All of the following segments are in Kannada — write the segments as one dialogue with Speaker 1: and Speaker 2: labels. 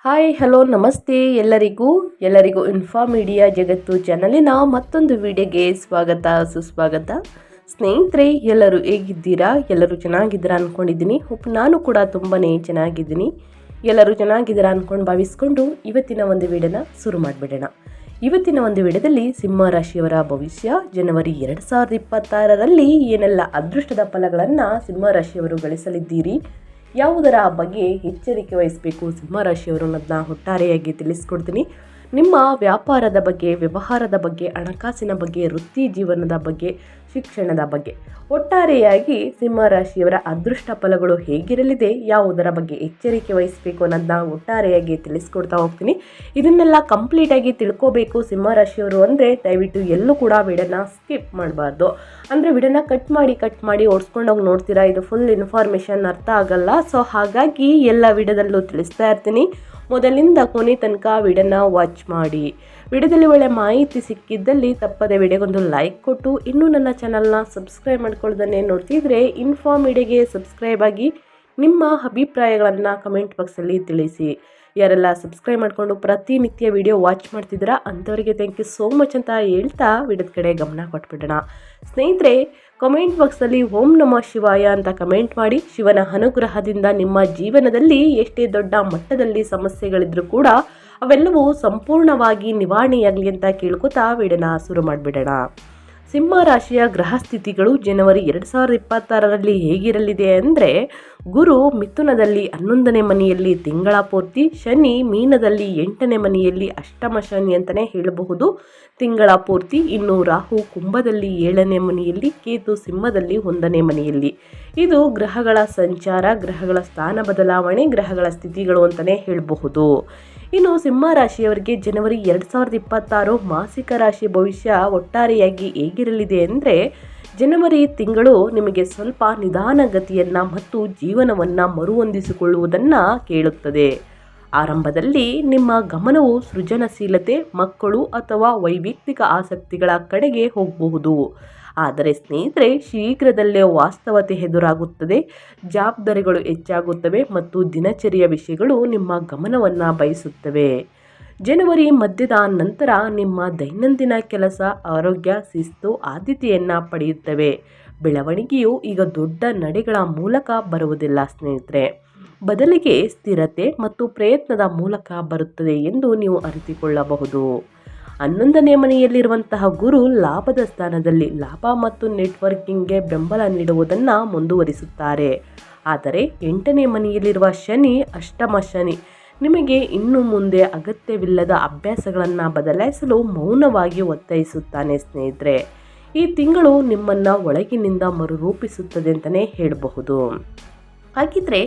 Speaker 1: ಹಾಯ್ ಹಲೋ ನಮಸ್ತೆ ಎಲ್ಲರಿಗೂ ಇನ್ಫಾ ಮೀಡಿಯಾ ಜಗತ್ತು ಚಾನಲಿನ ಮತ್ತೊಂದು ವಿಡಿಯೋಗೆ ಸ್ವಾಗತ ಸುಸ್ವಾಗತ. ಸ್ನೇಹಿತರೆ, ಎಲ್ಲರೂ ಹೇಗಿದ್ದೀರಾ? ಎಲ್ಲರೂ ಚೆನ್ನಾಗಿದ್ದೀರಾ ಅಂದ್ಕೊಂಡಿದ್ದೀನಿ. ನಾನು ಕೂಡ ತುಂಬಾ ಚೆನ್ನಾಗಿದ್ದೀನಿ. ಎಲ್ಲರೂ ಚೆನ್ನಾಗಿದ್ದೀರಾ ಅಂದ್ಕೊಂಡು ಭಾವಿಸ್ಕೊಂಡು ಇವತ್ತಿನ ಒಂದು ವಿಡಿಯೋನ ಶುರು ಮಾಡಿಬಿಡೋಣ. ಇವತ್ತಿನ ಒಂದು ವಿಡಿಯೋದಲ್ಲಿ ಸಿಂಹ ರಾಶಿಯವರ ಭವಿಷ್ಯ ಜನವರಿ 2026ರಲ್ಲಿ ಏನೆಲ್ಲ ಅದೃಷ್ಟದ ಫಲಗಳನ್ನು ಸಿಂಹ ರಾಶಿಯವರು ಗಳಿಸಲಿದ್ದೀರಿ, ಯಾವುದರ ಬಗ್ಗೆ ಎಚ್ಚರಿಕೆ ವಹಿಸಬೇಕು ಸಿಂಹರಾಶಿಯವರು ಅನ್ನೋದನ್ನ ಒಟ್ಟಾರೆಯಾಗಿ ತಿಳಿಸ್ಕೊಡ್ತೀನಿ. ನಿಮ್ಮ ವ್ಯಾಪಾರದ ಬಗ್ಗೆ, ವ್ಯವಹಾರದ ಬಗ್ಗೆ, ಹಣಕಾಸಿನ ಬಗ್ಗೆ, ವೃತ್ತಿ ಜೀವನದ ಬಗ್ಗೆ, ಶಿಕ್ಷಣದ ಬಗ್ಗೆ ಒಟ್ಟಾರೆಯಾಗಿ ಸಿಂಹರಾಶಿಯವರ ಅದೃಷ್ಟ ಫಲಗಳು ಹೇಗಿರಲಿದೆ, ಯಾವುದರ ಬಗ್ಗೆ ಎಚ್ಚರಿಕೆ ವಹಿಸಬೇಕು ಅನ್ನೋದನ್ನ ಒಟ್ಟಾರೆಯಾಗಿ ತಿಳಿಸ್ಕೊಡ್ತಾ ಹೋಗ್ತೀನಿ. ಇದನ್ನೆಲ್ಲ ಕಂಪ್ಲೀಟಾಗಿ ತಿಳ್ಕೋಬೇಕು ಸಿಂಹರಾಶಿಯವರು ಅಂದರೆ ದಯವಿಟ್ಟು ಎಲ್ಲೂ ಕೂಡ ವಿಡಿಯೋನ ಸ್ಕಿಪ್ ಮಾಡಬಾರ್ದು. ಅಂದರೆ ವಿಡಿಯೋನ ಕಟ್ ಮಾಡಿ ಓಡಿಸ್ಕೊಂಡೋಗಿ ನೋಡ್ತೀರಾ, ಇದು ಫುಲ್ ಇನ್ಫಾರ್ಮೇಷನ್ ಅರ್ಥ ಆಗಲ್ಲ. ಸೊ ಹಾಗಾಗಿ ಎಲ್ಲ ವಿಡಿಯೋದಲ್ಲೂ ತಿಳಿಸ್ತಾ ಇರ್ತೀನಿ. ಮೊದಲಿಂದ ಕೊನೆ ತನಕ ವಿಡಿಯೋನ ವಾಚ್ ಮಾಡಿ. ವಿಡಿಯೋದಲ್ಲಿ ಒಳ್ಳೆ ಮಾಹಿತಿ ಸಿಕ್ಕಿದ್ದಲ್ಲಿ ತಪ್ಪದೆ ವಿಡಿಯೋಗೊಂದು ಲೈಕ್ ಕೊಟ್ಟು, ಇನ್ನೂ ನನ್ನ ಚಾನಲ್ನ ಸಬ್ಸ್ಕ್ರೈಬ್ ಮಾಡ್ಕೊಳ್ಳೋದನ್ನೇ ನೋಡ್ತಿದ್ರೆ ಇನ್ಫಾ ಮೀಡಿಯಾಗೆ ಸಬ್ಸ್ಕ್ರೈಬ್ ಆಗಿ ನಿಮ್ಮ ಅಭಿಪ್ರಾಯಗಳನ್ನು ಕಮೆಂಟ್ ಬಾಕ್ಸಲ್ಲಿ ತಿಳಿಸಿ. ಯಾರೆಲ್ಲ ಸಬ್ಸ್ಕ್ರೈಬ್ ಮಾಡಿಕೊಂಡು ಪ್ರತಿನಿತ್ಯ ವಿಡಿಯೋ ವಾಚ್ ಮಾಡ್ತಿದ್ದೀರಾ ಅಂಥವರಿಗೆ ಥ್ಯಾಂಕ್ ಯು ಸೋ ಮಚ್ ಅಂತ ಹೇಳ್ತಾ ವಿಡಿಯೋದ ಕಡೆ ಗಮನ ಕೊಟ್ಬಿಡೋಣ. ಸ್ನೇಹಿತರೆ, ಕಮೆಂಟ್ ಬಾಕ್ಸಲ್ಲಿ ಓಂ ನಮಃ ಶಿವಾಯ ಅಂತ ಕಮೆಂಟ್ ಮಾಡಿ. ಶಿವನ ಅನುಗ್ರಹದಿಂದ ನಿಮ್ಮ ಜೀವನದಲ್ಲಿ ಎಷ್ಟೇ ದೊಡ್ಡ ಮಟ್ಟದಲ್ಲಿ ಸಮಸ್ಯೆಗಳಿದ್ರೂ ಕೂಡ ಅವೆಲ್ಲವೂ ಸಂಪೂರ್ಣವಾಗಿ ನಿವಾರಣೆಯಾಗಲಿ ಅಂತ ಕೇಳ್ಕೊತಾ ವಿಡಿಯೋನ ಶುರು ಮಾಡಿಬಿಡೋಣ. ಸಿಂಹ ರಾಶಿಯ ಗ್ರಹ ಸ್ಥಿತಿಗಳು ಜನವರಿ 2026ರಲ್ಲಿ ಹೇಗಿರಲಿದೆ ಅಂದರೆ, ಗುರು ಮಿಥುನದಲ್ಲಿ 11ನೇ ಮನೆಯಲ್ಲಿ ತಿಂಗಳ ಪೂರ್ತಿ, ಶನಿ ಮೀನದಲ್ಲಿ 8ನೇ ಮನೆಯಲ್ಲಿ ಅಷ್ಟಮ ಶನಿ ಅಂತಲೇ ಹೇಳಬಹುದು ತಿಂಗಳ ಪೂರ್ತಿ. ಇನ್ನು ರಾಹು ಕುಂಭದಲ್ಲಿ 7ನೇ ಮನೆಯಲ್ಲಿ, ಕೇತು ಸಿಂಹದಲ್ಲಿ 1ನೇ ಮನೆಯಲ್ಲಿ. ಇದು ಗ್ರಹಗಳ ಸಂಚಾರ, ಗ್ರಹಗಳ ಸ್ಥಾನ ಬದಲಾವಣೆ, ಗ್ರಹಗಳ ಸ್ಥಿತಿಗಳು ಅಂತಲೇ ಹೇಳಬಹುದು. ಇನ್ನು ಸಿಂಹ ರಾಶಿಯವರಿಗೆ ಜನವರಿ 2026 ಮಾಸಿಕ ರಾಶಿ ಭವಿಷ್ಯ ಒಟ್ಟಾರೆಯಾಗಿ ಹೇಗಿರಲಿದೆ ಅಂದರೆ, ಜನವರಿ ತಿಂಗಳು ನಿಮಗೆ ಸ್ವಲ್ಪ ನಿಧಾನಗತಿಯನ್ನು ಮತ್ತು ಜೀವನವನ್ನು ಮರುಹೊಂದಿಸಿಕೊಳ್ಳುವುದನ್ನು ಕೇಳುತ್ತದೆ. ಆರಂಭದಲ್ಲಿ ನಿಮ್ಮ ಗಮನವು ಸೃಜನಶೀಲತೆ, ಮಕ್ಕಳು ಅಥವಾ ವೈಯಕ್ತಿಕ ಆಸಕ್ತಿಗಳ ಕಡೆಗೆ ಹೋಗಬಹುದು. ಆದರೆ ಸ್ನೇಹಿತರೆ, ಶೀಘ್ರದಲ್ಲೇ ವಾಸ್ತವತೆ ಎದುರಾಗುತ್ತದೆ, ಜವಾಬ್ದಾರಿಗಳು ಹೆಚ್ಚಾಗುತ್ತವೆ ಮತ್ತು ದಿನಚರಿಯ ವಿಷಯಗಳು ನಿಮ್ಮ ಗಮನವನ್ನು ಬಯಸುತ್ತವೆ. ಜನವರಿ ಮಧ್ಯದ ನಂತರ ನಿಮ್ಮ ದೈನಂದಿನ ಕೆಲಸ, ಆರೋಗ್ಯ, ಶಿಸ್ತು ಆದ್ಯತೆಯನ್ನು ಪಡೆಯುತ್ತವೆ. ಬೆಳವಣಿಗೆಯು ಈಗ ದೊಡ್ಡ ನಡೆಗಳ ಮೂಲಕ ಬರುವುದಿಲ್ಲ ಸ್ನೇಹಿತರೆ, ಬದಲಿಗೆ ಸ್ಥಿರತೆ ಮತ್ತು ಪ್ರಯತ್ನದ ಮೂಲಕ ಬರುತ್ತದೆ ಎಂದು ನೀವು ಅರಿತುಕೊಳ್ಳಬಹುದು. 11ನೇ ಮನೆಯಲ್ಲಿರುವಂತಹ ಗುರು ಲಾಭದ ಸ್ಥಾನದಲ್ಲಿ ಲಾಭ ಮತ್ತು ನೆಟ್ವರ್ಕಿಂಗ್ಗೆ ಬೆಂಬಲ ನೀಡುವುದನ್ನು ಮುಂದುವರಿಸುತ್ತಾರೆ. ಆದರೆ 8ನೇ ಮನೆಯಲ್ಲಿರುವ ಶನಿ ಅಷ್ಟಮ ಶನಿ ನಿಮಗೆ ಇನ್ನು ಮುಂದೆ ಅಗತ್ಯವಿಲ್ಲದ ಅಭ್ಯಾಸಗಳನ್ನು ಬದಲಾಯಿಸಲು ಮೌನವಾಗಿ ಒತ್ತಾಯಿಸುತ್ತಾನೆ ಸ್ನೇಹಿತರೆ. ಈ ತಿಂಗಳು ನಿಮ್ಮನ್ನು ಒಳಗಿನಿಂದ ಮರುರೂಪಿಸುತ್ತದೆ ಅಂತಲೇ ಹೇಳಬಹುದು. ಹಾಗಿದ್ರೆ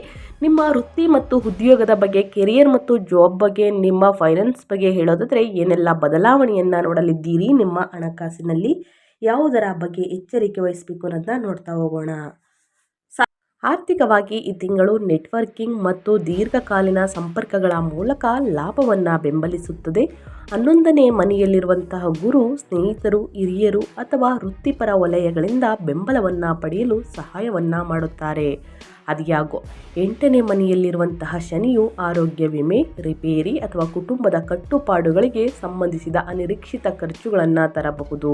Speaker 1: ನಿಮ್ಮ ವೃತ್ತಿ ಮತ್ತು ಉದ್ಯೋಗದ ಬಗ್ಗೆ, ಕೆರಿಯರ್ ಮತ್ತು ಜಾಬ್ ಬಗ್ಗೆ, ನಿಮ್ಮ ಫೈನಾನ್ಸ್ ಬಗ್ಗೆ ಹೇಳೋದಾದರೆ ಏನೆಲ್ಲ ಬದಲಾವಣೆಯನ್ನು ನೋಡಲಿದ್ದೀರಿ, ನಿಮ್ಮ ಹಣಕಾಸಿನಲ್ಲಿ ಯಾವುದರ ಬಗ್ಗೆ ಎಚ್ಚರಿಕೆ ವಹಿಸಬೇಕು ಅನ್ನೋದನ್ನ ನೋಡ್ತಾ ಹೋಗೋಣ. ಆರ್ಥಿಕವಾಗಿ ಈ ತಿಂಗಳು ನೆಟ್ವರ್ಕಿಂಗ್ ಮತ್ತು ದೀರ್ಘಕಾಲೀನ ಸಂಪರ್ಕಗಳ ಮೂಲಕ ಲಾಭವನ್ನು ಬೆಂಬಲಿಸುತ್ತದೆ. 11ನೇ ಮನೆಯಲ್ಲಿರುವಂತಹ ಗುರು ಸ್ನೇಹಿತರು, ಹಿರಿಯರು ಅಥವಾ ವೃತ್ತಿಪರ ವಲಯಗಳಿಂದ ಬೆಂಬಲವನ್ನು ಪಡೆಯಲು ಸಹಾಯವನ್ನು ಮಾಡುತ್ತಾರೆ. ಅದ್ಯಾಗೋ 8ನೇ ಮನೆಯಲ್ಲಿರುವಂತಹ ಶನಿಯು ಆರೋಗ್ಯ ವಿಮೆ, ರಿಪೇರಿ ಅಥವಾ ಕುಟುಂಬದ ಕಟ್ಟುಪಾಡುಗಳಿಗೆ ಸಂಬಂಧಿಸಿದ ಅನಿರೀಕ್ಷಿತ ಖರ್ಚುಗಳನ್ನು ತರಬಹುದು.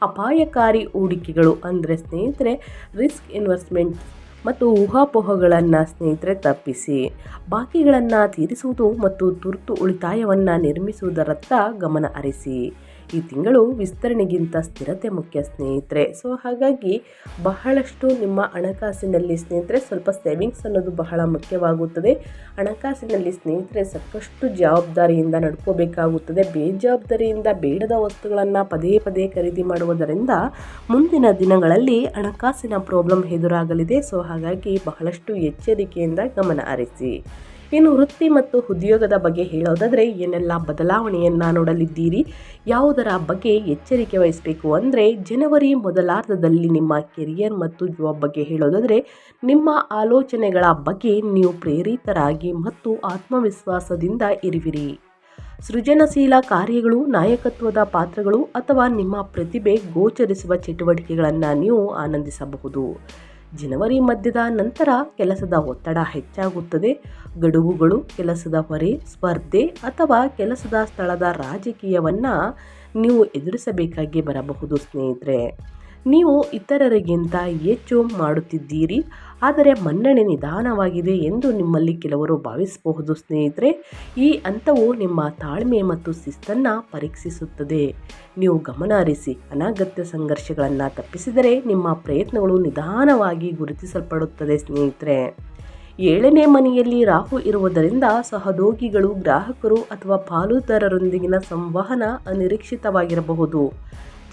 Speaker 1: ಅಪಾಯಕಾರಿ ಹೂಡಿಕೆಗಳು ಅಂದರೆ ಸ್ನೇಹಿತರೆ ರಿಸ್ಕ್ ಇನ್ವೆಸ್ಟ್ಮೆಂಟ್ ಮತ್ತು ಊಹಾಪೋಹಗಳನ್ನು ಸ್ನೇಹಿತರೆ ತಪ್ಪಿಸಿ. ಬಾಕಿಗಳನ್ನು ತೀರಿಸುವುದು ಮತ್ತು ತುರ್ತು ಉಳಿತಾಯವನ್ನು ನಿರ್ಮಿಸುವುದರತ್ತ ಗಮನ ಹರಿಸಿ. ಈ ತಿಂಗಳು ವಿಸ್ತರಣೆಗಿಂತ ಸ್ಥಿರತೆ ಮುಖ್ಯ ಸ್ನೇಹಿತರೆ. ಸೊ ಹಾಗಾಗಿ ಬಹಳಷ್ಟು ನಿಮ್ಮ ಹಣಕಾಸಿನಲ್ಲಿ ಸ್ನೇಹಿತರೆ ಸ್ವಲ್ಪ ಸೇವಿಂಗ್ಸ್ ಅನ್ನೋದು ಬಹಳ ಮುಖ್ಯವಾಗುತ್ತದೆ. ಹಣಕಾಸಿನಲ್ಲಿ ಸ್ನೇಹಿತರೆ ಸಾಕಷ್ಟು ಜವಾಬ್ದಾರಿಯಿಂದ ನಡ್ಕೋಬೇಕಾಗುತ್ತದೆ. ಬೇಜವಾಬ್ದಾರಿಯಿಂದ ಬೇಡದ ವಸ್ತುಗಳನ್ನು ಪದೇ ಪದೇ ಖರೀದಿ ಮಾಡುವುದರಿಂದ ಮುಂದಿನ ದಿನಗಳಲ್ಲಿ ಹಣಕಾಸಿನ ಪ್ರಾಬ್ಲಮ್ ಎದುರಾಗಲಿದೆ. ಸೊ ಹಾಗಾಗಿ ಬಹಳಷ್ಟು ಎಚ್ಚರಿಕೆಯಿಂದ ಗಮನ ಹರಿಸಿ. ಇನ್ನು ವೃತ್ತಿ ಮತ್ತು ಉದ್ಯೋಗದ ಬಗ್ಗೆ ಹೇಳೋದಾದರೆ ಏನೆಲ್ಲ ಬದಲಾವಣೆಯನ್ನು ನೋಡಲಿದ್ದೀರಿ, ಯಾವುದರ ಬಗ್ಗೆ ಎಚ್ಚರಿಕೆ ವಹಿಸಬೇಕು ಅಂದರೆ, ಜನವರಿ ಮೊದಲಾರ್ಧದಲ್ಲಿ ನಿಮ್ಮ ಕೆರಿಯರ್ ಮತ್ತು ಜಾಬ್ ಬಗ್ಗೆ ಹೇಳೋದಾದರೆ ನಿಮ್ಮ ಆಲೋಚನೆಗಳ ಬಗ್ಗೆ ನೀವು ಪ್ರೇರಿತರಾಗಿ ಮತ್ತು ಆತ್ಮವಿಶ್ವಾಸದಿಂದ ಇರುವಿರಿ. ಸೃಜನಶೀಲ ಕಾರ್ಯಗಳು, ನಾಯಕತ್ವದ ಪಾತ್ರಗಳು ಅಥವಾ ನಿಮ್ಮ ಪ್ರತಿಭೆ ಗೋಚರಿಸುವ ಚಟುವಟಿಕೆಗಳನ್ನು ನೀವು ಆನಂದಿಸಬಹುದು. ಜನವರಿ ಮಧ್ಯದ ನಂತರ ಕೆಲಸದ ಒತ್ತಡ ಹೆಚ್ಚಾಗುತ್ತದೆ. ಗಡುವುಗಳು, ಕೆಲಸದ ಹೊರೆ, ಸ್ಪರ್ಧೆ ಅಥವಾ ಕೆಲಸದ ಸ್ಥಳದ ರಾಜಕೀಯವನ್ನು ನೀವು ಎದುರಿಸಬೇಕಾಗಿ ಬರಬಹುದು ಸ್ನೇಹಿತರೆ. ನೀವು ಇತರರಿಗಿಂತ ಹೆಚ್ಚು ಮಾಡುತ್ತಿದ್ದೀರಿ, ಆದರೆ ಮನ್ನಣೆ ನಿಧಾನವಾಗಿದೆ ಎಂದು ನಿಮ್ಮಲ್ಲಿ ಕೆಲವರು ಭಾವಿಸಬಹುದು ಸ್ನೇಹಿತರೆ. ಈ ಹಂತವು ನಿಮ್ಮ ತಾಳ್ಮೆ ಮತ್ತು ಶಿಸ್ತನ್ನು ಪರೀಕ್ಷಿಸುತ್ತದೆ. ನೀವು ಗಮನ ಹರಿಸಿ ಅನಗತ್ಯ ಸಂಘರ್ಷಗಳನ್ನು ತಪ್ಪಿಸಿದರೆ ನಿಮ್ಮ ಪ್ರಯತ್ನಗಳು ನಿಧಾನವಾಗಿ ಗುರುತಿಸಲ್ಪಡುತ್ತದೆ ಸ್ನೇಹಿತರೆ. 7ನೇ ಮನೆಯಲ್ಲಿ ರಾಹು ಇರುವುದರಿಂದ ಸಹೋದ್ಯೋಗಿಗಳು, ಗ್ರಾಹಕರು ಅಥವಾ ಪಾಲುದಾರರೊಂದಿಗಿನ ಸಂವಹನ ಅನಿರೀಕ್ಷಿತವಾಗಿರಬಹುದು.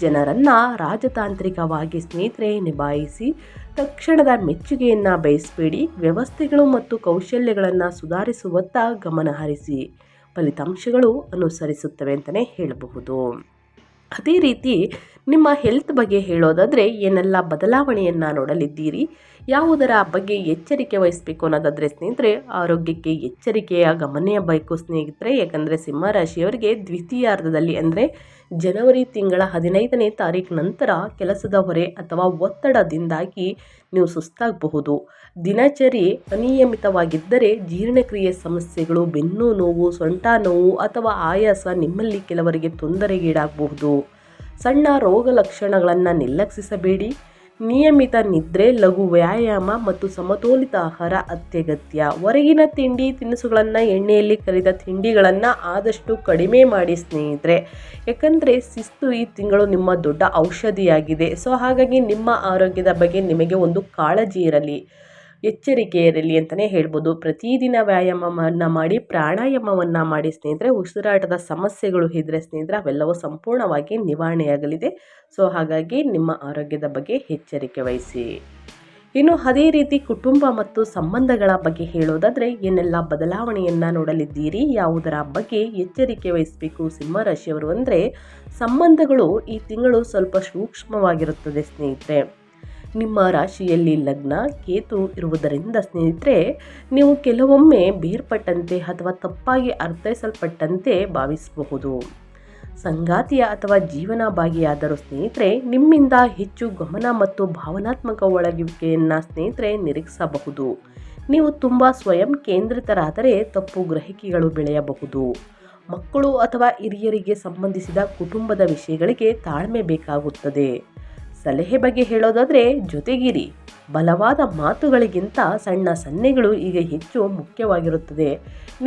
Speaker 1: ಜನರನ್ನು ರಾಜತಾಂತ್ರಿಕವಾಗಿ ಸ್ನೇಹಿತರೆ ನಿಭಾಯಿಸಿ ತಕ್ಷಣದ ಮೆಚ್ಚುಗೆಯನ್ನು ಬಯಸಬೇಡಿ. ವ್ಯವಸ್ಥೆಗಳು ಮತ್ತು ಕೌಶಲ್ಯಗಳನ್ನು ಸುಧಾರಿಸುವತ್ತ ಗಮನ ಹರಿಸಿ. ಫಲಿತಾಂಶಗಳು ಅನುಸರಿಸುತ್ತವೆ ಅಂತಲೇ ಹೇಳಬಹುದು. ಅದೇ ರೀತಿ ನಿಮ್ಮ ಹೆಲ್ತ್ ಬಗ್ಗೆ ಹೇಳೋದಾದರೆ ಏನೆಲ್ಲ ಬದಲಾವಣೆಯನ್ನು ನೋಡಲಿದ್ದೀರಿ, ಯಾವುದರ ಬಗ್ಗೆ ಎಚ್ಚರಿಕೆ ವಹಿಸಬೇಕು ಅನ್ನೋದಾದರೆ ಸ್ನೇಹಿತರೆ, ಆರೋಗ್ಯಕ್ಕೆ ಎಚ್ಚರಿಕೆಯ ಗಮನಿಸಬೇಕು ಸ್ನೇಹಿತರೆ. ಯಾಕಂದರೆ ಸಿಂಹರಾಶಿಯವರಿಗೆ ದ್ವಿತೀಯಾರ್ಧದಲ್ಲಿ ಅಂದರೆ ಜನವರಿ ತಿಂಗಳ 15ನೇ ತಾರೀಕು ನಂತರ ಕೆಲಸದ ಹೊರೆ ಅಥವಾ ಒತ್ತಡದಿಂದಾಗಿ ನೀವು ಸುಸ್ತಾಗಬಹುದು. ದಿನಚರಿ ಅನಿಯಮಿತವಾಗಿದ್ದರೆ ಜೀರ್ಣಕ್ರಿಯೆ ಸಮಸ್ಯೆಗಳು, ಬೆನ್ನು ನೋವು, ಸೊಂಟ ನೋವು ಅಥವಾ ಆಯಾಸ ನಿಮ್ಮಲ್ಲಿ ಕೆಲವರಿಗೆ ತೊಂದರೆಗೀಡಾಗಬಹುದು. ಸಣ್ಣ ರೋಗ ಲಕ್ಷಣಗಳನ್ನು ನಿರ್ಲಕ್ಷಿಸಬೇಡಿ. ನಿಯಮಿತ ನಿದ್ರೆ, ಲಘು ವ್ಯಾಯಾಮ ಮತ್ತು ಸಮತೋಲಿತ ಆಹಾರ ಅತ್ಯಗತ್ಯ. ಹೊರಗಿನ ತಿಂಡಿ ತಿನಿಸುಗಳನ್ನು, ಎಣ್ಣೆಯಲ್ಲಿ ಕರಿದ ತಿಂಡಿಗಳನ್ನು ಆದಷ್ಟು ಕಡಿಮೆ ಮಾಡಿ ಸ್ನೇಹಿತರೆ. ಯಾಕಂದರೆ ಶಿಸ್ತು ಈ ತಿಂಗಳು ನಿಮ್ಮ ದೊಡ್ಡ ಔಷಧಿಯಾಗಿದೆ. ಸೊ ಹಾಗಾಗಿ ನಿಮ್ಮ ಆರೋಗ್ಯದ ಬಗ್ಗೆ ನಿಮಗೆ ಒಂದು ಕಾಳಜಿ ಇರಲಿ, ಎಚ್ಚರಿಕೆ ಇರಲಿ ಅಂತಲೇ ಹೇಳ್ಬೋದು. ಪ್ರತಿದಿನ ವ್ಯಾಯಾಮವನ್ನು ಮಾಡಿ, ಪ್ರಾಣಾಯಾಮವನ್ನು ಮಾಡಿ ಸ್ನೇಹಿತರೆ. ಉಸಿರಾಟದ ಸಮಸ್ಯೆಗಳು ಇದ್ದರೆ ಸ್ನೇಹಿತರೆ ಅವೆಲ್ಲವೂ ಸಂಪೂರ್ಣವಾಗಿ ನಿವಾರಣೆಯಾಗಲಿದೆ. ಸೊ ಹಾಗಾಗಿ ನಿಮ್ಮ ಆರೋಗ್ಯದ ಬಗ್ಗೆ ಎಚ್ಚರಿಕೆ ವಹಿಸಿ. ಇನ್ನು ಅದೇ ರೀತಿ ಕುಟುಂಬ ಮತ್ತು ಸಂಬಂಧಗಳ ಬಗ್ಗೆ ಹೇಳೋದಾದರೆ ಏನೆಲ್ಲ ಬದಲಾವಣೆಯನ್ನು ನೋಡಲಿದ್ದೀರಿ, ಯಾವುದರ ಬಗ್ಗೆ ಎಚ್ಚರಿಕೆ ವಹಿಸಬೇಕು ಸಿಂಹರಾಶಿಯವರು ಅಂದರೆ, ಸಂಬಂಧಗಳು ಈ ತಿಂಗಳು ಸ್ವಲ್ಪ ಸೂಕ್ಷ್ಮವಾಗಿರುತ್ತದೆ ಸ್ನೇಹಿತರೆ. ನಿಮ್ಮ ರಾಶಿಯಲ್ಲಿ ಲಗ್ನ ಕೇತು ಇರುವುದರಿಂದ ಸ್ನೇಹಿತರೆ ನೀವು ಕೆಲವೊಮ್ಮೆ ಬೇರ್ಪಟ್ಟಂತೆ ಅಥವಾ ತಪ್ಪಾಗಿ ಅರ್ಥೈಸಲ್ಪಟ್ಟಂತೆ ಭಾವಿಸಬಹುದು. ಸಂಗಾತಿಯ ಅಥವಾ ಜೀವನ ಭಾಗಿಯಾದರೂ ಸ್ನೇಹಿತರೆ ನಿಮ್ಮಿಂದ ಹೆಚ್ಚು ಗಮನ ಮತ್ತು ಭಾವನಾತ್ಮಕ ಒಳಗಿವಿಕೆಯನ್ನು ಸ್ನೇಹಿತರೆ ನಿರೀಕ್ಷಿಸಬಹುದು. ನೀವು ತುಂಬ ಸ್ವಯಂ ಕೇಂದ್ರಿತರಾದರೆ ತಪ್ಪು ಗ್ರಹಿಕೆಗಳು ಬೆಳೆಯಬಹುದು. ಮಕ್ಕಳು ಅಥವಾ ಹಿರಿಯರಿಗೆ ಸಂಬಂಧಿಸಿದ ಕುಟುಂಬದ ವಿಷಯಗಳಿಗೆ ತಾಳ್ಮೆ ಬೇಕಾಗುತ್ತದೆ. ಸಲಹೆ ಬಗ್ಗೆ ಹೇಳೋದಾದರೆ ಜೊತೆಗಿರಿ. ಬಲವಾದ ಮಾತುಗಳಿಗಿಂತ ಸಣ್ಣ ಸನ್ನೆಗಳು ಈಗ ಹೆಚ್ಚು ಮುಖ್ಯವಾಗಿರುತ್ತದೆ.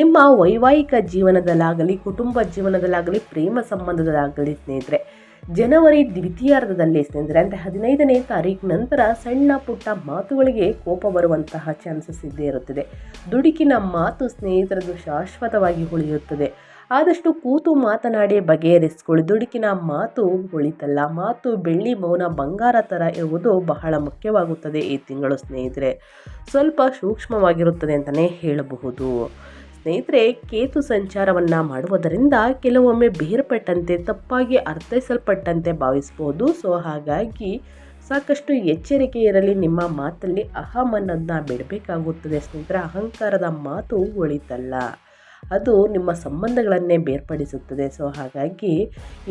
Speaker 1: ನಿಮ್ಮ ವೈವಾಹಿಕ ಜೀವನದಲ್ಲಾಗಲಿ, ಕುಟುಂಬ ಜೀವನದಲ್ಲಾಗಲಿ, ಪ್ರೇಮ ಸಂಬಂಧದಲ್ಲಾಗಲಿ ಸ್ನೇಹಿತರೆ ಜನವರಿ ದ್ವಿತೀಯಾರ್ಧದಲ್ಲಿ ಸ್ನೇಹಿತರೆ ಅಂದರೆ 15ನೇ ತಾರೀಕು ನಂತರ ಸಣ್ಣ ಪುಟ್ಟ ಮಾತುಗಳಿಗೆ ಕೋಪ ಬರುವಂತಹ ಚಾನ್ಸಸ್ ಇದ್ದೇ ಇರುತ್ತದೆ. ದುಡುಕಿನ ಮಾತು ಸ್ನೇಹಿತರದು ಶಾಶ್ವತವಾಗಿ ಉಳಿಯುತ್ತದೆ. ಆದಷ್ಟು ಕೂತು ಮಾತನಾಡಿ ಬಗೆಹರಿಸಿಕೊಳ್ಳಿ. ದುಡುಕಿನ ಮಾತು ಉಳಿತಲ್ಲ. ಮಾತು ಬೆಳ್ಳಿ, ಮೌನ ಬಂಗಾರ ಥರ ಇರುವುದು ಬಹಳ ಮುಖ್ಯವಾಗುತ್ತದೆ ಈ ತಿಂಗಳು ಸ್ನೇಹಿತರೆ. ಸ್ವಲ್ಪ ಸೂಕ್ಷ್ಮವಾಗಿರುತ್ತದೆ ಅಂತಲೇ ಹೇಳಬಹುದು. ಸ್ನೇಹಿತರೆ ಕೇತು ಸಂಚಾರವನ್ನು ಮಾಡುವುದರಿಂದ ಕೆಲವೊಮ್ಮೆ ಬೇರ್ಪಟ್ಟಂತೆ, ತಪ್ಪಾಗಿ ಅರ್ಥೈಸಲ್ಪಟ್ಟಂತೆ ಭಾವಿಸಬಹುದು. ಸೊ ಹಾಗಾಗಿ ಸಾಕಷ್ಟು ಎಚ್ಚರಿಕೆ ಇರಲಿ. ನಿಮ್ಮ ಮಾತಲ್ಲಿ ಅಹಮನ್ನನ್ನು ಬಿಡಬೇಕಾಗುತ್ತದೆ ಸ್ನೇಹಿತರೆ. ಅಹಂಕಾರದ ಮಾತು ಒಳಿತಲ್ಲ, ಅದು ನಿಮ್ಮ ಸಂಬಂಧಗಳನ್ನೇ ಬೇರ್ಪಡಿಸುತ್ತದೆ. ಸೊ ಹಾಗಾಗಿ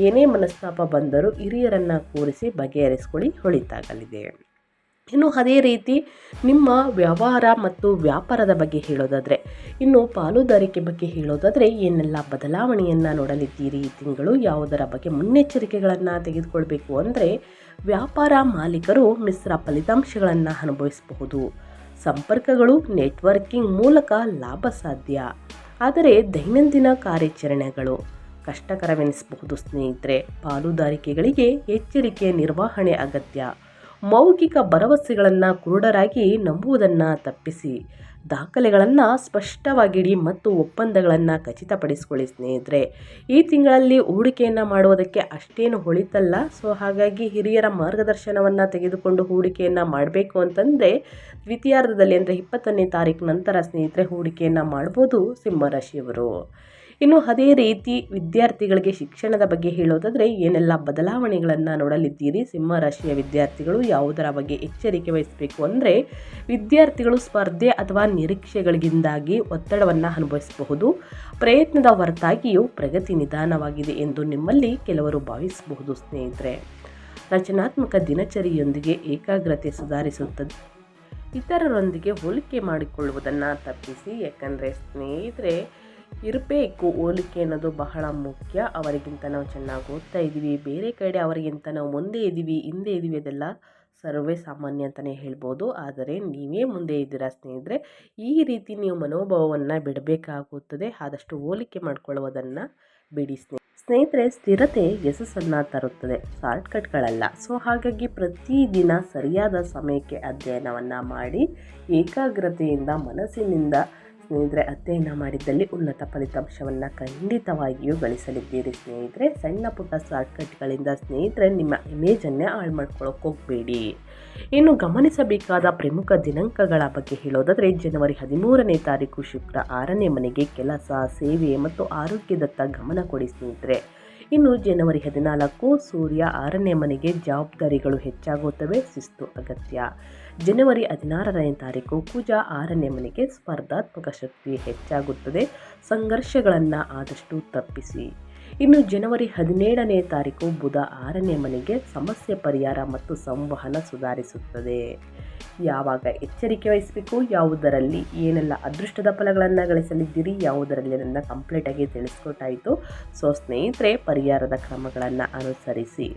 Speaker 1: ಏನೇ ಮನಸ್ತಾಪ ಬಂದರೂ ಹಿರಿಯರನ್ನು ಕೂರಿಸಿ ಬಗೆಹರಿಸ್ಕೊಳ್ಳಿ, ಒಳಿತಾಗಲಿದೆ. ಇನ್ನು ಅದೇ ರೀತಿ ನಿಮ್ಮ ವ್ಯವಹಾರ ಮತ್ತು ವ್ಯಾಪಾರದ ಬಗ್ಗೆ ಹೇಳೋದಾದರೆ, ಇನ್ನು ಪಾಲುದಾರಿಕೆ ಬಗ್ಗೆ ಹೇಳೋದಾದರೆ ಏನೆಲ್ಲ ಬದಲಾವಣೆಯನ್ನು ನೋಡಲಿದ್ದೀರಿ ಈ ತಿಂಗಳು, ಯಾವುದರ ಬಗ್ಗೆ ಮುನ್ನೆಚ್ಚರಿಕೆಗಳನ್ನು ತೆಗೆದುಕೊಳ್ಬೇಕು ಅಂದರೆ, ವ್ಯಾಪಾರ ಮಾಲೀಕರು ಮಿಶ್ರ ಫಲಿತಾಂಶಗಳನ್ನು ಅನುಭವಿಸಬಹುದು. ಸಂಪರ್ಕಗಳು, ನೆಟ್ವರ್ಕಿಂಗ್ ಮೂಲಕ ಲಾಭ ಸಾಧ್ಯ. ಆದರೆ ದೈನಂದಿನ ಕಾರ್ಯಾಚರಣೆಗಳು ಕಷ್ಟಕರವೆನಿಸಬಹುದು ಸ್ನೇಹಿತರೆ. ಪಾಲುದಾರಿಕೆಗಳಿಗೆ ಎಚ್ಚರಿಕೆಯ ನಿರ್ವಹಣೆ ಅಗತ್ಯ. ಮೌಖಿಕ ಭರವಸೆಗಳನ್ನು ಕುರುಡರಾಗಿ ನಂಬುವುದನ್ನು ತಪ್ಪಿಸಿ. ದಾಖಲೆಗಳನ್ನು ಸ್ಪಷ್ಟವಾಗಿಡಿ ಮತ್ತು ಒಪ್ಪಂದಗಳನ್ನು ಖಚಿತಪಡಿಸಿಕೊಳ್ಳಿ ಸ್ನೇಹಿತರೆ. ಈ ತಿಂಗಳಲ್ಲಿ ಹೂಡಿಕೆಯನ್ನು ಮಾಡುವುದಕ್ಕೆ ಅಷ್ಟೇನು ಹೊಳಿತಲ್ಲ. ಸೊ ಹಾಗಾಗಿ ಹಿರಿಯರ ಮಾರ್ಗದರ್ಶನವನ್ನು ತೆಗೆದುಕೊಂಡು ಹೂಡಿಕೆಯನ್ನು ಮಾಡಬೇಕು ಅಂತಂದರೆ ದ್ವಿತೀಯಾರ್ಧದಲ್ಲಿ ಅಂದರೆ 20ನೇ ತಾರೀಕು ನಂತರ ಸ್ನೇಹಿತರೆ ಹೂಡಿಕೆಯನ್ನು ಮಾಡ್ಬೋದು ಸಿಂಹರಾಶಿಯವರು. ಇನ್ನು ಅದೇ ರೀತಿ ವಿದ್ಯಾರ್ಥಿಗಳಿಗೆ ಶಿಕ್ಷಣದ ಬಗ್ಗೆ ಹೇಳೋದಾದರೆ ಏನೆಲ್ಲ ಬದಲಾವಣೆಗಳನ್ನು ನೋಡಲಿದ್ದೀರಿ ಸಿಂಹರಾಶಿಯ ವಿದ್ಯಾರ್ಥಿಗಳು, ಯಾವುದರ ಬಗ್ಗೆ ಎಚ್ಚರಿಕೆ ವಹಿಸಬೇಕು ಅಂದರೆ, ವಿದ್ಯಾರ್ಥಿಗಳು ಸ್ಪರ್ಧೆ ಅಥವಾ ನಿರೀಕ್ಷೆಗಳಿಂದಾಗಿ ಒತ್ತಡವನ್ನು ಅನುಭವಿಸಬಹುದು. ಪ್ರಯತ್ನದ ಹೊರತಾಗಿಯೂ ಪ್ರಗತಿ ನಿಧಾನವಾಗಿದೆ ಎಂದು ನಿಮ್ಮಲ್ಲಿ ಕೆಲವರು ಭಾವಿಸಬಹುದು ಸ್ನೇಹಿತರೆ. ರಚನಾತ್ಮಕ ದಿನಚರಿಯೊಂದಿಗೆ ಏಕಾಗ್ರತೆ ಸುಧಾರಿಸುತ್ತದೆ. ಇತರರೊಂದಿಗೆ ಹೋಲಿಕೆ ಮಾಡಿಕೊಳ್ಳುವುದನ್ನು ತಪ್ಪಿಸಿ. ಯಾಕಂದರೆ ಸ್ನೇಹಿತರೆ, ಇರಬೇಕು ಹೋಲಿಕೆ ಅನ್ನೋದು ಬಹಳ ಮುಖ್ಯ. ಅವರಿಗಿಂತ ನಾವು ಚೆನ್ನಾಗಿ ಓದ್ತಾ ಇದ್ದೀವಿ, ಬೇರೆ ಕಡೆ ಅವರಿಗಿಂತ ನಾವು ಮುಂದೆ ಇದ್ದೀವಿ, ಹಿಂದೆ ಇದ್ದೀವಿ, ಅದೆಲ್ಲ ಸರ್ವೇ ಸಾಮಾನ್ಯ ಅಂತಲೇ ಹೇಳ್ಬೋದು. ಆದರೆ ನೀವೇ ಮುಂದೆ ಇದ್ದೀರಾ ಸ್ನೇಹಿತರೆ, ಈ ರೀತಿ ನೀವು ಮನೋಭಾವವನ್ನು ಬಿಡಬೇಕಾಗುತ್ತದೆ. ಆದಷ್ಟು ಹೋಲಿಕೆ ಮಾಡಿಕೊಳ್ಳುವುದನ್ನು ಬಿಡಿ ಸ್ನೇಹಿತರೆ. ಸ್ಥಿರತೆ ಯಶಸ್ಸನ್ನು ತರುತ್ತದೆ, ಶಾರ್ಟ್ಕಟ್ಗಳಲ್ಲ. ಸೊ ಹಾಗಾಗಿ ಪ್ರತಿದಿನ ಸರಿಯಾದ ಸಮಯಕ್ಕೆ ಅಧ್ಯಯನವನ್ನು ಮಾಡಿ ಏಕಾಗ್ರತೆಯಿಂದ ಮನಸ್ಸಿನಿಂದ ಸ್ನೇಹಿತರೆ ಅಧ್ಯಯನ ಮಾಡಿದ್ದಲ್ಲಿ ಉನ್ನತ ಫಲಿತಾಂಶವನ್ನು ಖಂಡಿತವಾಗಿಯೂ ಗಳಿಸಲಿದ್ದೀರಿ ಸ್ನೇಹಿತರೆ. ಸಣ್ಣ ಪುಟ್ಟ ಶಾರ್ಟ್ಕಟ್ಗಳಿಂದ ಸ್ನೇಹಿತರೆ ನಿಮ್ಮ ಇಮೇಜನ್ನೇ ಹಾಳು ಮಾಡ್ಕೊಳ್ಳೋಕೆ ಹೋಗಬೇಡಿ. ಇನ್ನು ಗಮನಿಸಬೇಕಾದ ಪ್ರಮುಖ ದಿನಾಂಕಗಳ ಬಗ್ಗೆ ಹೇಳೋದಾದರೆ, ಜನವರಿ 13ನೇ ತಾರೀಕು ಶುಕ್ರ 6ನೇ ಮನೆಗೆ ಕೆಲಸ, ಸೇವೆ ಮತ್ತು ಆರೋಗ್ಯದತ್ತ ಗಮನ ಕೊಡಿ ಸ್ನೇಹಿತರೆ. ಇನ್ನು ಜನವರಿ 14 ಸೂರ್ಯ 6ನೇ ಮನೆಗೆ ಜವಾಬ್ದಾರಿಗಳು ಹೆಚ್ಚಾಗುತ್ತವೆ, ಶಿಸ್ತು ಅಗತ್ಯ. ಜನವರಿ 16ನೇ ತಾರೀಕು ಕುಜ 6ನೇ ಮನೆಗೆ ಸ್ಪರ್ಧಾತ್ಮಕ ಶಕ್ತಿ ಹೆಚ್ಚಾಗುತ್ತದೆ, ಸಂಘರ್ಷಗಳನ್ನು ಆದಷ್ಟು ತಪ್ಪಿಸಿ. ಇನ್ನು ಜನವರಿ 17ನೇ ತಾರೀಕು ಬುಧ 6ನೇ ಮನೆಗೆ ಸಮಸ್ಯೆ ಪರಿಹಾರ ಮತ್ತು ಸಂವಹನ ಸುಧಾರಿಸುತ್ತದೆ. ಯಾವಾಗ ಎಚ್ಚರಿಕೆ ವಹಿಸಬೇಕು, ಯಾವುದರಲ್ಲಿ ಏನೆಲ್ಲ ಅದೃಷ್ಟದ ಫಲಗಳನ್ನು ಗಳಿಸಲಿದ್ದೀರಿ, ಯಾವುದರಲ್ಲಿ ನನ್ನ ಕಂಪ್ಲೀಟಾಗಿ ತಿಳಿಸ್ಕೊಟ್ಟಾಯಿತು. ಸೊ ಸ್ನೇಹಿತರೆ, ಪರಿಹಾರದ ಕ್ರಮಗಳನ್ನು ಅನುಸರಿಸಿ.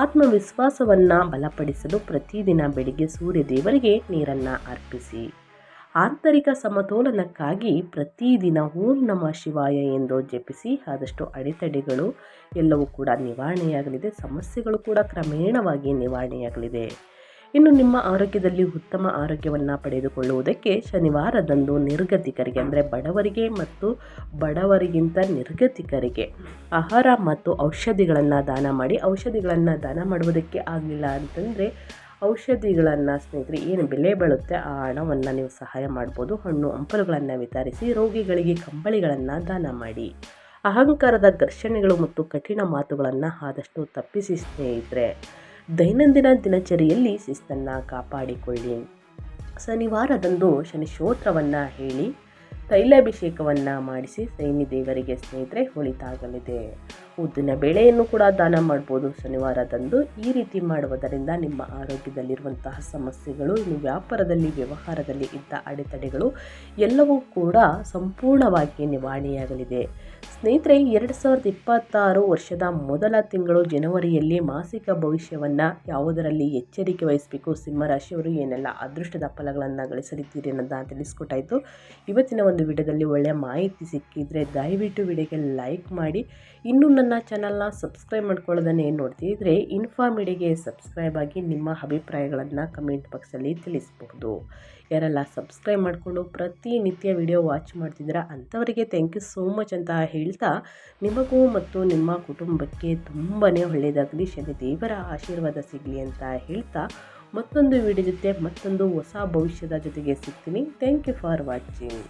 Speaker 1: ಆತ್ಮವಿಶ್ವಾಸವನ್ನು ಬಲಪಡಿಸಲು ಪ್ರತಿದಿನ ಬೆಳಿಗ್ಗೆ ಸೂರ್ಯ ದೇವರಿಗೆ ನೀರನ್ನು ಅರ್ಪಿಸಿ. ಆಂತರಿಕ ಸಮತೋಲನಕ್ಕಾಗಿ ಪ್ರತಿದಿನ ಓಂ ನಮಃ ಶಿವಾಯ ಎಂದು ಜಪಿಸಿ. ಆದಷ್ಟು ಅಡೆತಡೆಗಳು ಎಲ್ಲವೂ ಕೂಡ ನಿವಾರಣೆಯಾಗಲಿದೆ, ಸಮಸ್ಯೆಗಳು ಕೂಡ ಕ್ರಮೇಣವಾಗಿ ನಿವಾರಣೆಯಾಗಲಿದೆ. ಇನ್ನು ನಿಮ್ಮ ಆರೋಗ್ಯದಲ್ಲಿ ಉತ್ತಮ ಆರೋಗ್ಯವನ್ನು ಪಡೆದುಕೊಳ್ಳುವುದಕ್ಕೆ ಶನಿವಾರದಂದು ನಿರ್ಗತಿಕರಿಗೆ, ಅಂದರೆ ಬಡವರಿಗೆ ಮತ್ತು ಬಡವರಿಗಿಂತ ನಿರ್ಗತಿಕರಿಗೆ ಆಹಾರ ಮತ್ತು ಔಷಧಿಗಳನ್ನು ದಾನ ಮಾಡಿ. ಔಷಧಿಗಳನ್ನು ದಾನ ಮಾಡುವುದಕ್ಕೆ ಆಗಲಿಲ್ಲ ಅಂತಂದರೆ ಔಷಧಿಗಳನ್ನು ಸ್ನೇಹಿತರೆ ಏನು ಬೆಲೆ ಬಾಳುತ್ತೆ ಆ ಹಣವನ್ನು ನೀವು ಸಹಾಯ ಮಾಡ್ಬೋದು. ಹಣ್ಣು ಹಂಪಲುಗಳನ್ನು ವಿತರಿಸಿ. ರೋಗಿಗಳಿಗೆ ಕಂಬಳಿಗಳನ್ನು ದಾನ ಮಾಡಿ. ಅಹಂಕಾರದ ಘರ್ಷಣೆಗಳು ಮತ್ತು ಕಠಿಣ ಮಾತುಗಳನ್ನು ಆದಷ್ಟು ತಪ್ಪಿಸಿ ಸ್ನೇಹಿತರೆ. ದೈನಂದಿನ ದಿನಚರಿಯಲ್ಲಿ ಶಿಸ್ತನ್ನು ಕಾಪಾಡಿಕೊಳ್ಳಿ. ಶನಿವಾರದಂದು ಶನಿ ಸ್ತೋತ್ರವನ್ನು ಹೇಳಿ ತೈಲಾಭಿಷೇಕವನ್ನು ಮಾಡಿಸಿ ಶನಿ ದೇವರಿಗೆ ಸ್ನೇಹಿತರೆ ಒಳಿತಾಗಲಿದೆ. ಉದ್ದಿನ ಬೇಳೆಯನ್ನು ಕೂಡ ದಾನ ಮಾಡ್ಬೋದು ಶನಿವಾರದಂದು. ಈ ರೀತಿ ಮಾಡುವುದರಿಂದ ನಿಮ್ಮ ಆರೋಗ್ಯದಲ್ಲಿರುವಂತಹ ಸಮಸ್ಯೆಗಳು, ಇನ್ನು ವ್ಯಾಪಾರದಲ್ಲಿ ವ್ಯವಹಾರದಲ್ಲಿ ಇದ್ದ ಅಡೆತಡೆಗಳು ಎಲ್ಲವೂ ಕೂಡ ಸಂಪೂರ್ಣವಾಗಿ ನಿವಾರಣೆಯಾಗಲಿದೆ ಸ್ನೇಹಿತರೆ. 2026 ವರ್ಷದ ಮೊದಲ ತಿಂಗಳು ಜನವರಿಯಲ್ಲಿ ಮಾಸಿಕ ಭವಿಷ್ಯವನ್ನು ಯಾವುದರಲ್ಲಿ ಎಚ್ಚರಿಕೆ ವಹಿಸಬೇಕು, ಸಿಂಹರಾಶಿಯವರು ಏನೆಲ್ಲ ಅದೃಷ್ಟದ ಫಲಗಳನ್ನು ಗಳಿಸಲಿದ್ದೀರಿ ಅನ್ನೋದನ್ನು ತಿಳಿಸ್ಕೊಟ್ಟಾಯಿತು. ಇವತ್ತಿನ ಒಂದು ವಿಡಿಯೋದಲ್ಲಿ ಒಳ್ಳೆಯ ಮಾಹಿತಿ ಸಿಕ್ಕಿದ್ರೆ ದಯವಿಟ್ಟು ವಿಡಿಯೋಗೆ ಲೈಕ್ ಮಾಡಿ. ಇನ್ನೂ ನನ್ನ ಚಾನಲ್ನ ಸಬ್ಸ್ಕ್ರೈಬ್ ಮಾಡ್ಕೊಳ್ಳೋದನ್ನು ಏನು ನೋಡ್ತಿದ್ರೆ ಇನ್ಫಾ ಮೀಡಿಯಾಗೆ ಸಬ್ಸ್ಕ್ರೈಬ್ ಆಗಿ ನಿಮ್ಮ ಅಭಿಪ್ರಾಯಗಳನ್ನು ಕಮೆಂಟ್ ಬಾಕ್ಸಲ್ಲಿ ತಿಳಿಸಬಹುದು. ಯಾರೆಲ್ಲ ಸಬ್ಸ್ಕ್ರೈಬ್ ಮಾಡಿಕೊಂಡು ಪ್ರತಿನಿತ್ಯ ವಿಡಿಯೋ ವಾಚ್ ಮಾಡ್ತಿದ್ದೀರಾ ಅಂಥವರಿಗೆ ಥ್ಯಾಂಕ್ ಯು ಸೋ ಮಚ್ ಅಂತ ಹೇಳ್ತಾ, ನಿಮಗೂ ಮತ್ತು ನಿಮ್ಮ ಕುಟುಂಬಕ್ಕೆ ತುಂಬಾ ಒಳ್ಳೆಯದಾಗಲಿ, ಶನಿ ದೇವರ ಆಶೀರ್ವಾದ ಸಿಗಲಿ ಅಂತ ಹೇಳ್ತಾ ಮತ್ತೊಂದು ವಿಡಿಯೋ ಜೊತೆ ಮತ್ತೊಂದು ಹೊಸ ಭವಿಷ್ಯದ ಜೊತೆಗೆ ಸಿಗ್ತೀನಿ. Thank you for watching.